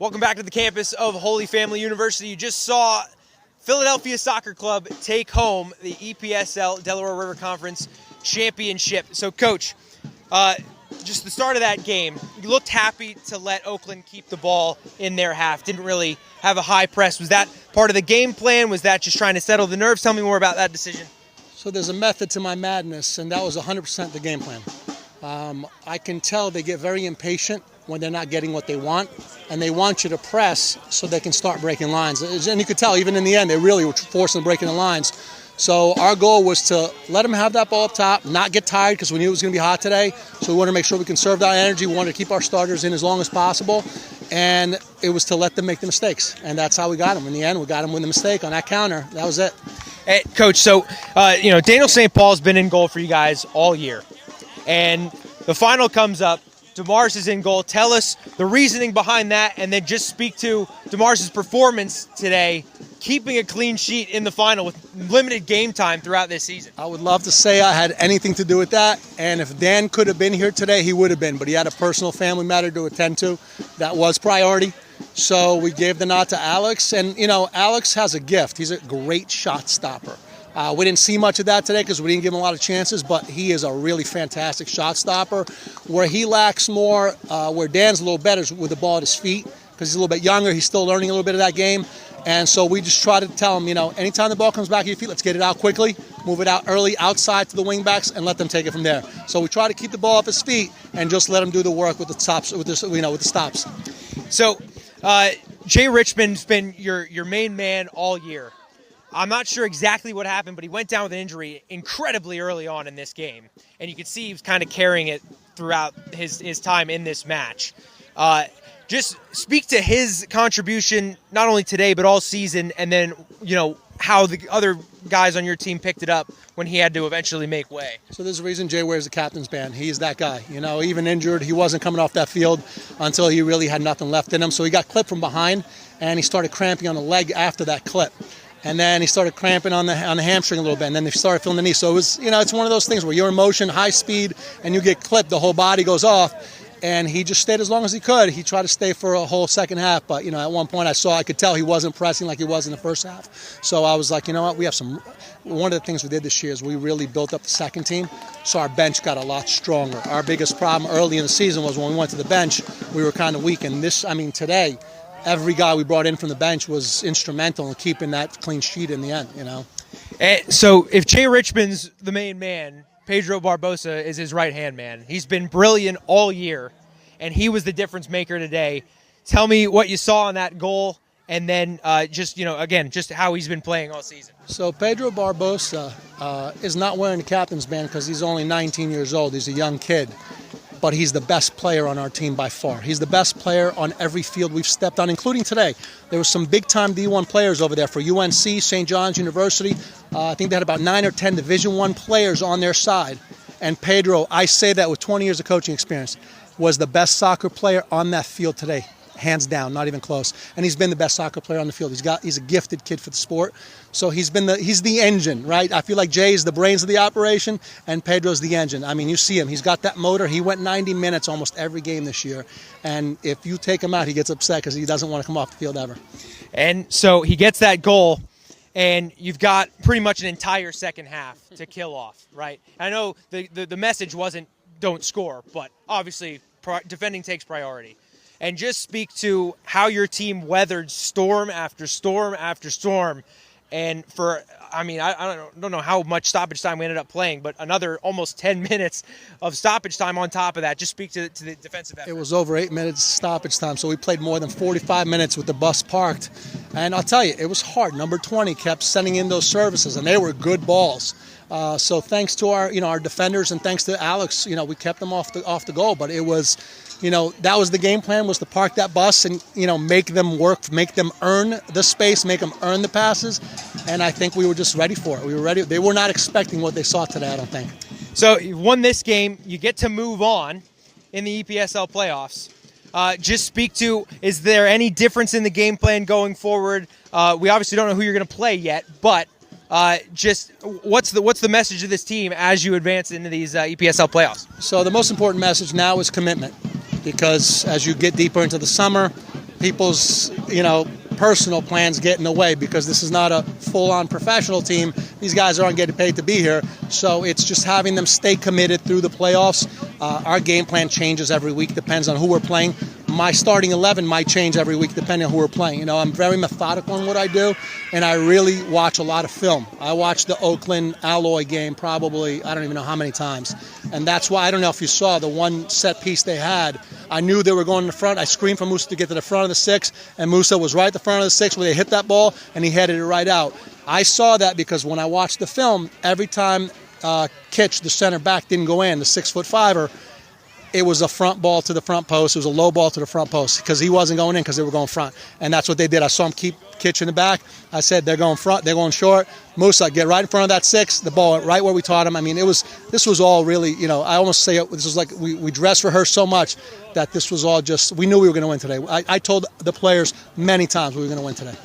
Welcome back to the campus of Holy Family University. You just saw Philadelphia Soccer Club take home the EPSL Delaware River Conference Championship. So, Coach, just the start of that game, you looked happy to let Oakland keep the ball in their half. Didn't really have a high press. Was that part of the game plan? Was that just trying to settle the nerves? Tell me more about that decision. So there's a method to my madness, and that was 100% the game plan. I can tell they get very impatient when they're not getting what they want, and they want you to press so they can start breaking lines. And you could tell, even in the end, they really were forcing breaking the lines. So our goal was to let them have that ball up top, not get tired because we knew it was going to be hot today. So we wanted to make sure we conserved our energy. We wanted to keep our starters in as long as possible. And it was to let them make the mistakes. And that's how we got them. In the end, we got them with the mistake on that counter. That was it. Hey, Coach, so, Daniel St. Paul's been in goal for you guys all year. And the final comes up. DeMars is in goal. Tell us the reasoning behind that, and then just speak to DeMars' performance today, keeping a clean sheet in the final with limited game time throughout this season. I would love to say I had anything to do with that, and if Dan could have been here today, he would have been, but he had a personal family matter to attend to. That was priority. So we gave the nod to Alex, and, Alex has a gift. He's a great shot stopper. We didn't see much of that today because we didn't give him a lot of chances, but he is a really fantastic shot stopper. Where he lacks more, where Dan's a little better is with the ball at his feet because he's a little bit younger. He's still learning a little bit of that game. And so we just try to tell him, anytime the ball comes back at your feet, let's get it out quickly, move it out early outside to the wing backs, and let them take it from there. So we try to keep the ball off his feet and just let him do the work with the stops, with the stops. So Jay Richmond's been your main man all year. I'm not sure exactly what happened, but he went down with an injury incredibly early on in this game. And you could see he was kind of carrying it throughout his time in this match. Just speak to his contribution, not only today, but all season, and then, how the other guys on your team picked it up when he had to eventually make way. So there's a reason Jay wears the captain's band. He's that guy. Even injured, he wasn't coming off that field until he really had nothing left in him. So he got clipped from behind, and he started cramping on the leg after that clip. And then he started cramping on the hamstring a little bit, and then they started feeling the knee. So it was, it's one of those things where you're in motion, high speed, and you get clipped, the whole body goes off. And he just stayed as long as he could. He tried to stay for a whole second half, but at one point I could tell he wasn't pressing like he was in the first half. So I was like, you know what, we have one of the things we did this year is we really built up the second team, so our bench got a lot stronger. Our biggest problem early in the season was when we went to the bench, we were kind of weak. And today, every guy we brought in from the bench was instrumental in keeping that clean sheet in the end, And so if Jay Richmond's the main man, Pedro Barbosa is his right-hand man. He's been brilliant all year, and he was the difference maker today. Tell me what you saw on that goal, and then just how he's been playing all season. So Pedro Barbosa is not wearing the captain's band because he's only 19 years old. He's a young kid. But he's the best player on our team by far. He's the best player on every field we've stepped on, including today. There were some big-time D1 players over there for UNC, St. John's University. I think they had about 9 or 10 Division I players on their side. And Pedro, I say that with 20 years of coaching experience, was the best soccer player on that field today. Hands down, not even close. And he's been the best soccer player on the field. He's a gifted kid for the sport. So he's the engine, right? I feel like Jay is the brains of the operation and Pedro's the engine. You see him. He's got that motor. He went 90 minutes almost every game this year. And if you take him out, he gets upset because he doesn't want to come off the field ever. And so he gets that goal, and you've got pretty much an entire second half to kill off, right? I know the message wasn't don't score, but obviously defending takes priority. And just speak to how your team weathered storm after storm after storm. And I don't know how much stoppage time we ended up playing, but another almost 10 minutes of stoppage time on top of that. Just speak to the defensive effort. It was over 8 minutes stoppage time, so we played more than 45 minutes with the bus parked. And I'll tell you, it was hard. Number 20 kept sending in those services, and they were good balls. So thanks to our defenders and thanks to Alex, we kept them off the goal. But it was, that was the game plan, was to park that bus and, make them work, make them earn the space, make them earn the passes. And I think we were just ready for it. We were ready. They were not expecting what they saw today, I don't think. So you won this game. You get to move on in the EPSL playoffs. Just speak to, is there any difference in the game plan going forward? We obviously don't know who you're going to play yet, but just what's the message of this team as you advance into these EPSL playoffs? So the most important message now is commitment, because as you get deeper into the summer, people's, personal plans get in the way, because this is not a full-on professional team. These guys aren't getting paid to be here. So it's just having them stay committed through the playoffs. Our game plan changes every week, depends on who we're playing. My starting 11 might change every week depending on who we're playing. I'm very methodical in what I do, and I really watch a lot of film. I watched the Oakland Alloy game probably, I don't even know how many times. And that's why, I don't know if you saw the one set piece they had. I knew they were going in the front. I screamed for Musa to get to the front of the 6, and Musa was right at the front of the 6 where they hit that ball, and he headed it right out. I saw that because when I watched the film, every time Kitch, the center back, didn't go in, the 6'5", it was a front ball to the front post. It was a low ball to the front post because he wasn't going in because they were going front. And that's what they did. I saw him keep Kitch in the back. I said, they're going front, they're going short. Musa, get right in front of that 6, the ball right where we taught him. I mean, this was all really, I almost say this was like we dress rehearsed so much that this was all just, we knew we were going to win today. I told the players many times we were going to win today.